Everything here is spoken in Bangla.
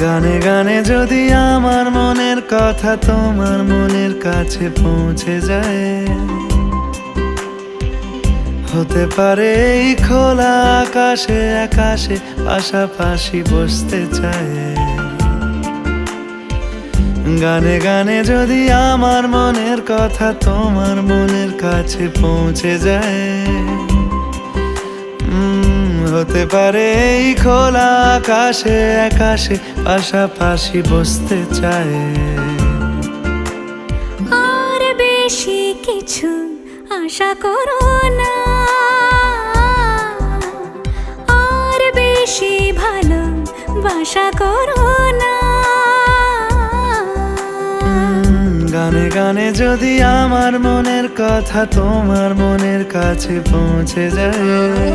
গানে গানে যদি আমার মনের কথা তোমার মনের কাছে পৌঁছে যায়, হতে পারে এই খোলা আকাশে আকাশে পাশাপাশি বসতে চায়। গানে গানে যদি আমার মনের কথা তোমার মনের কাছে পৌঁছে যায়, হতে পারে এই খোলা আকাশে আকাশে পাশাপাশি বসতে চায়। আর বেশি কিছু আশা করো না, আর বেশি ভালোবাসা করো না। গানে গানে যদি আমার মনের কথা তোমার মনের কাছে পৌঁছে যায়,